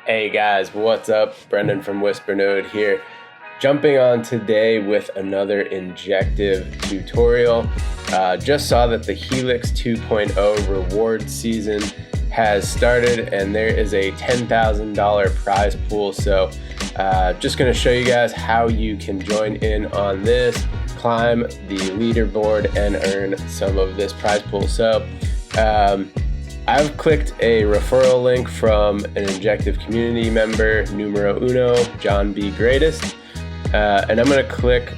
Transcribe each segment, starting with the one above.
Hey guys, what's up? Brendan from WhisperNode here. Jumping on today with another injective tutorial. Just saw that the Helix 2.0 reward season has started and there is a $10,000 prize pool. So just going to show you guys how you can join in on this, climb the leaderboard and earn some of this prize pool. So I've clicked a referral link from an injective community member, numero uno, John B. Greatest. And I'm going to click.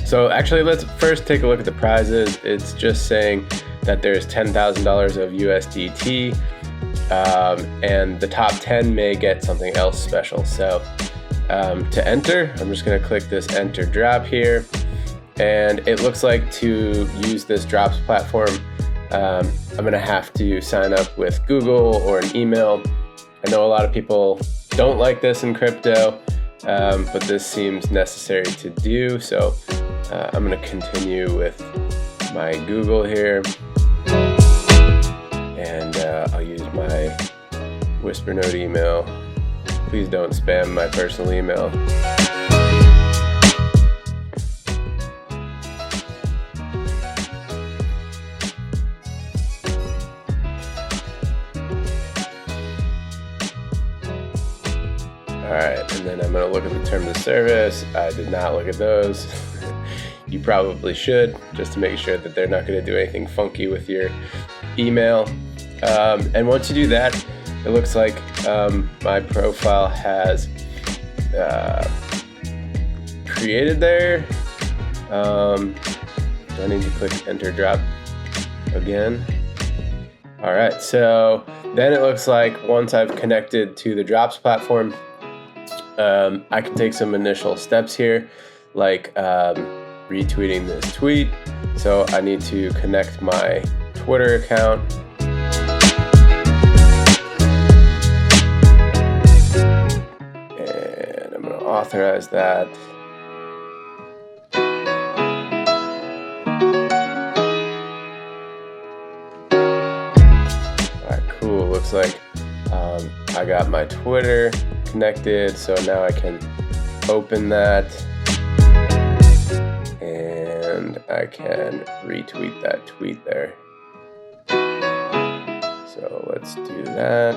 So actually, let's first take a look at the prizes. It's just saying that there's $10,000 of USDT, and the top 10 may get something else special. So to enter, I'm just going to click this enter drop here. And it looks like to use this drops platform, I'm going to have to sign up with Google or an email. I know a lot of people don't like this in crypto, but this seems necessary to do. So I'm going to continue with my Google here, and I'll use my WhisperNode email. Please don't spam my personal email. All right, and then I'm going to look at the terms of service. I did not look at those. You probably should, just to make sure that they're not going to do anything funky with your email. And once you do that, it looks like my profile has created there. Do I need to click enter drop again? All right, so then it looks like once I've connected to the drops platform, I can take some initial steps here, like retweeting this tweet. So I need to connect my Twitter account. And I'm going to authorize that. All right, cool. Looks like I got my Twitter connected, so now I can open that and I can retweet that tweet there. So let's do that.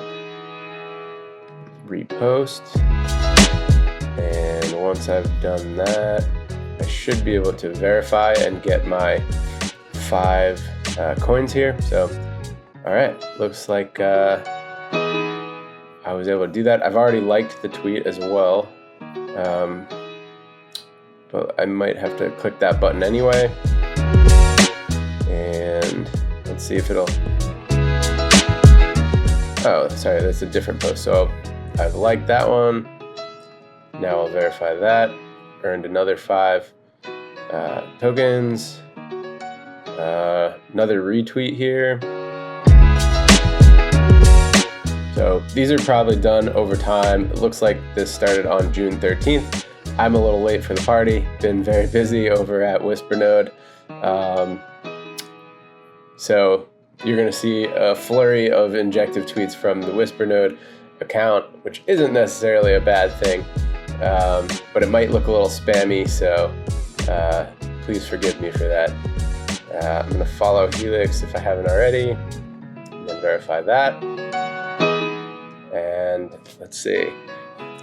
Repost. And once I've done that, I should be able to verify and get my 5 coins here. So, all right, looks like I was able to do that. I've already liked the tweet as well, but I might have to click that button anyway. And let's see if it'll, oh, sorry, that's a different post. So I've liked that one. Now I'll verify that. Earned another 5 tokens. Another retweet here. So these are probably done over time. It looks like this started on June 13th. I'm a little late for the party. Been very busy over at WhisperNode. So you're gonna see a flurry of injective tweets from the WhisperNode account, which isn't necessarily a bad thing, but it might look a little spammy, so please forgive me for that. I'm gonna follow Helix if I haven't already, and then verify that. And let's see,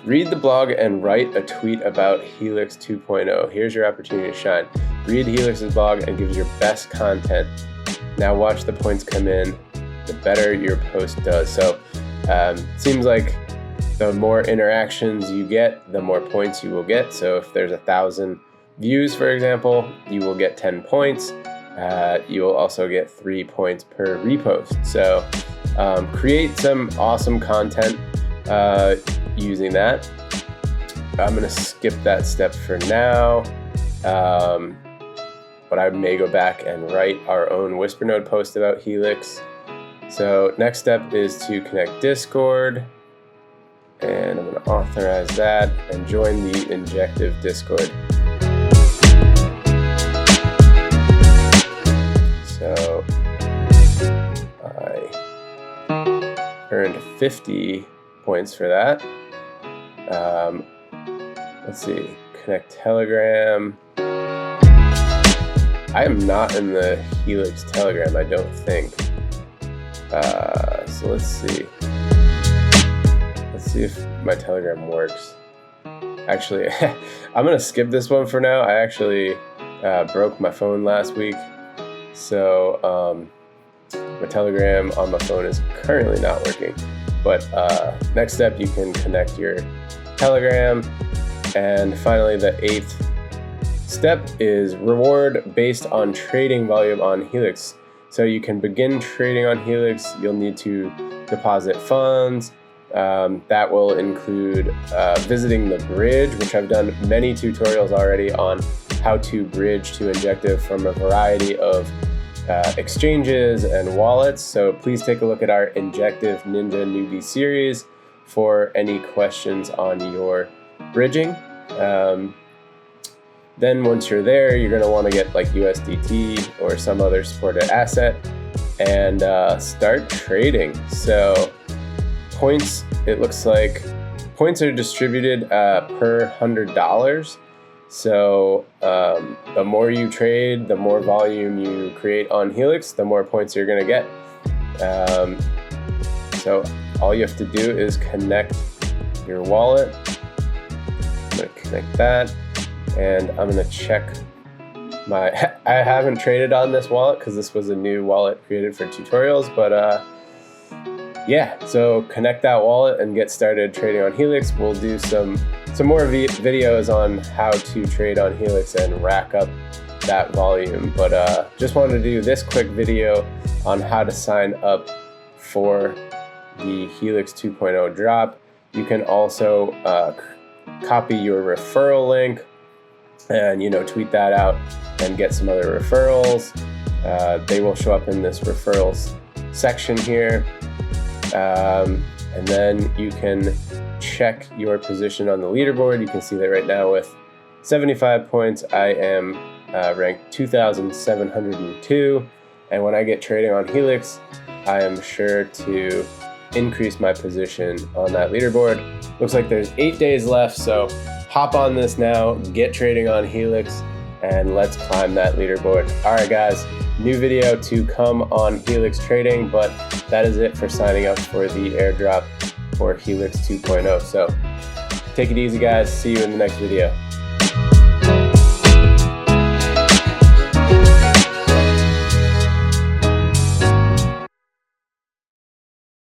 read the blog and write a tweet about Helix 2.0. Here's your opportunity to shine. Read Helix's blog and give your best content. Now watch the points come in, the better your post does. So seems like the more interactions you get, the more points you will get. So if there's 1,000 views, for example, you will get 10 points. You will also get 3 points per repost. So create some awesome content using that. I'm going to skip that step for now, but I may go back and write our own WhisperNode post about Helix. So next step is to connect Discord, and I'm going to authorize that and join the injective Discord. So I earned 50 points for that. Let's see, connect Telegram. I am not in the Helix Telegram, I don't think. So let's see. Let's see if my Telegram works. Actually, I'm gonna skip this one for now. I actually broke my phone last week, so my Telegram on my phone is currently not working. But next step, you can connect your Telegram. And finally, the 8th step is reward based on trading volume on Helix. So you can begin trading on Helix. You'll need to deposit funds. That will include visiting the bridge, which I've done many tutorials already on how to bridge to Injective from a variety of exchanges and wallets. So please take a look at our Injective Ninja Newbie series for any questions on your bridging. Then once you're there, you're going to want to get like USDT or some other supported asset and start trading. So points, it looks like points are distributed per $100. So the more you trade, the more volume you create on Helix, the more points you're going to get. So all you have to do is connect your wallet. I'm going to connect that, and I'm going to check my, I haven't traded on this wallet because this was a new wallet created for tutorials, but yeah, so connect that wallet and get started trading on Helix. We'll do some more videos on how to trade on Helix and rack up that volume. But just wanted to do this quick video on how to sign up for the Helix 2.0 drop. You can also copy your referral link and tweet that out and get some other referrals. They will show up in this referrals section here. And then you can check your position on the leaderboard. You can see that right now with 75 points, I am ranked 2,702. And when I get trading on Helix, I am sure to increase my position on that leaderboard. Looks like there's 8 days left, so hop on this now, get trading on Helix, and let's climb that leaderboard. All right, guys, new video to come on Helix trading, but that is it for signing up for the airdrop for Helix 2.0. So take it easy, guys. See you in the next video.